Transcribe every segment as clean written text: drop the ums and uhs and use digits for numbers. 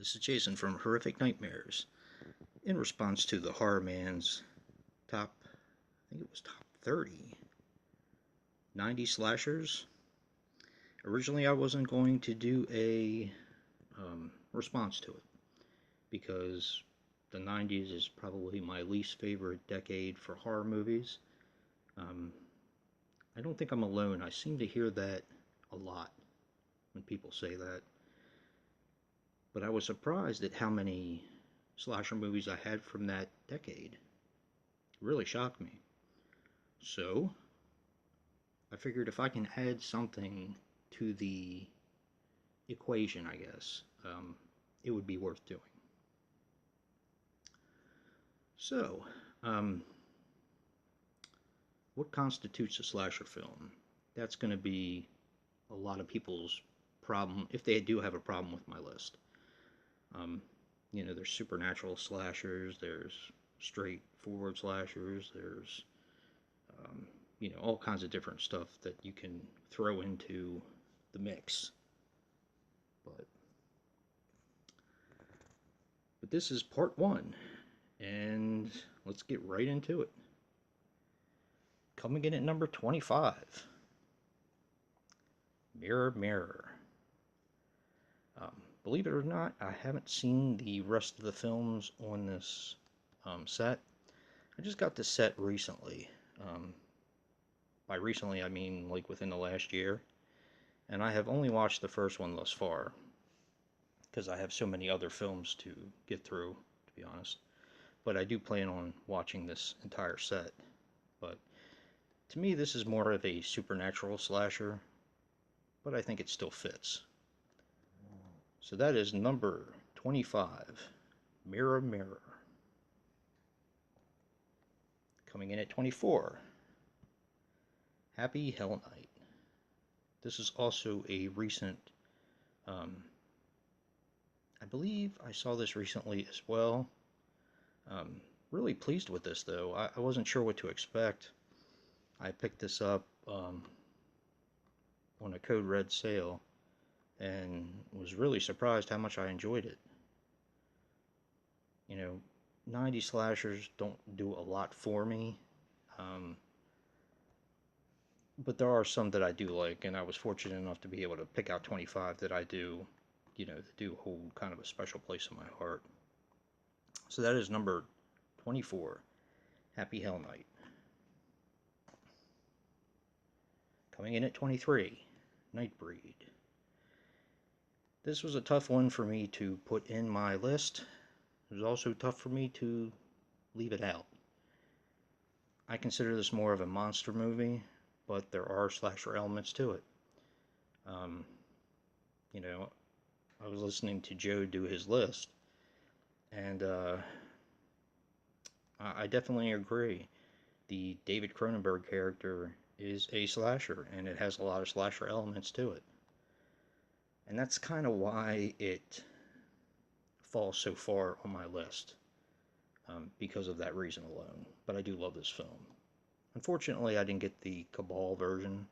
This is Jason from Horrific Nightmares. In response to the Horror Man's top, I think it was top 30 90 slashers. Originally, I wasn't going to do a response to it because the 90s is probably my least favorite decade for horror movies. I don't think I'm alone. I seem to hear that a lot when people say that. But I was surprised at how many slasher movies I had from that decade. It really shocked me. So, I figured if I can add something to the equation, I guess, it would be worth doing. So, what constitutes a slasher film? That's going to be a lot of people's problem, if they do have a problem with my list. There's supernatural slashers, there's straightforward slashers, there's, all kinds of different stuff that you can throw into the mix. But this is part one, and let's get right into it. Coming in at number 25, Mirror, Mirror. Believe it or not, I haven't seen the rest of the films on this set. I just got this set recently. By recently, I mean like within the last year. And I have only watched the first one thus far, because I have so many other films to get through, to be honest. But I do plan on watching this entire set. But to me, this is more of a supernatural slasher, but I think it still fits. So that is number 25, Mirror, Mirror. Coming in at 24, Happy Hell Night. This is also a recent, I believe I saw this recently as well. Really pleased with this though. I wasn't sure what to expect. I picked this up on a Code Red sale and was really surprised how much I enjoyed it. 90 slashers don't do a lot for me, but there are some that I do like, and I was fortunate enough to be able to pick out 25 that I do, that do hold kind of a special place in my heart. So that is number 24, Happy Hell Night. Coming in at 23, Nightbreed. This was a tough one for me to put in my list. It was also tough for me to leave it out. I consider this more of a monster movie, but there are slasher elements to it. I was listening to Joe do his list, and I definitely agree. The David Cronenberg character is a slasher, and it has a lot of slasher elements to it. And that's kind of why it falls so far on my list, because of that reason alone. But I do love this film. Unfortunately, I didn't get the Cabal version.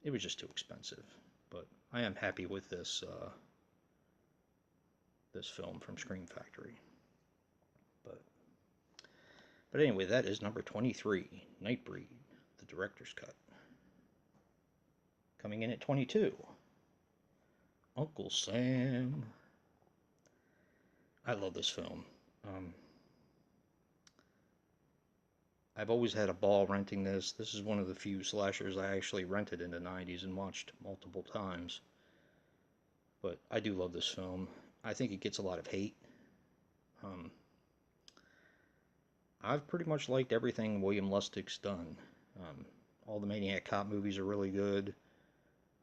It was just too expensive. But I am happy with this this film from Scream Factory. But anyway, that is number 23, Nightbreed, the director's cut. Coming in at 22, Uncle Sam. I love this film. I've always had a ball renting this. This is one of the few slashers I actually rented in the 90s and watched multiple times. But I do love this film. I think it gets a lot of hate. I've pretty much liked everything William Lustig's done. All the Maniac Cop movies are really good.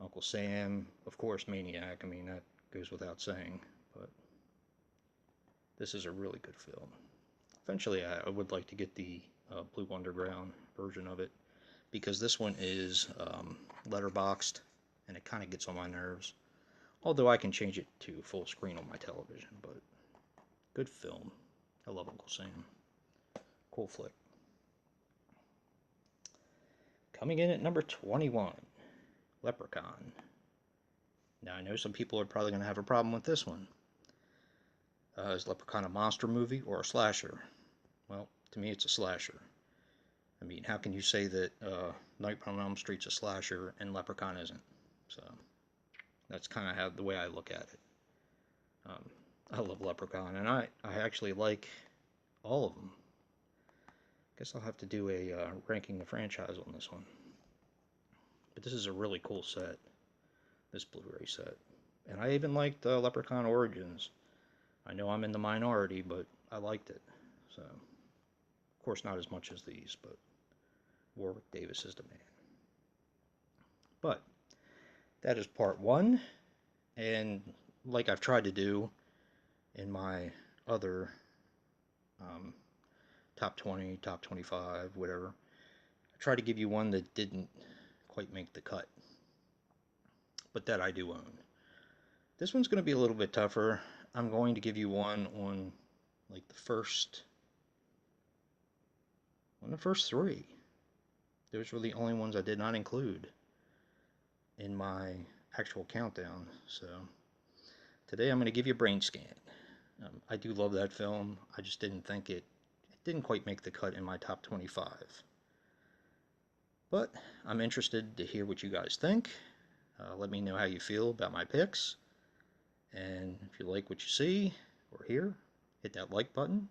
Uncle Sam, of course, Maniac. I mean, that goes without saying. But this is a really good film. Eventually, I would like to get the Blue Underground version of it, because this one is letterboxed, and it kind of gets on my nerves. Although I can change it to full screen on my television, but good film. I love Uncle Sam. Cool flick. Coming in at number 21, Leprechaun. Now, I know some people are probably going to have a problem with this one. Is Leprechaun a monster movie or a slasher? Well, to me, it's a slasher. I mean, how can you say that Nightbreed on Elm Street's a slasher and Leprechaun isn't? So that's kind of how the way I look at it. Um, I love Leprechaun, and I actually like all of them. Guess I'll have to do a ranking the franchise on this one. But this is a really cool set, this Blu-ray set. And I even liked Leprechaun Origins. I know I'm in the minority, but I liked it. So, of course, not as much as these, but Warwick Davis is the man. But that is part one, and like I've tried to do in my other um, top 20, top 25, whatever, I try to give you one that didn't quite make the cut, but that I do own. This one's going to be a little bit tougher. I'm going to give you one on like the first three. Those were the only ones I did not include in my actual countdown. So today I'm going to give you Brain Scan. I do love that film. I just didn't think it didn't quite make the cut in my top 25. But I'm interested to hear what you guys think. Let me know how you feel about my picks. And if you like what you see or hear, hit that like button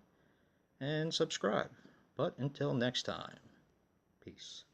and subscribe. But until next time, peace.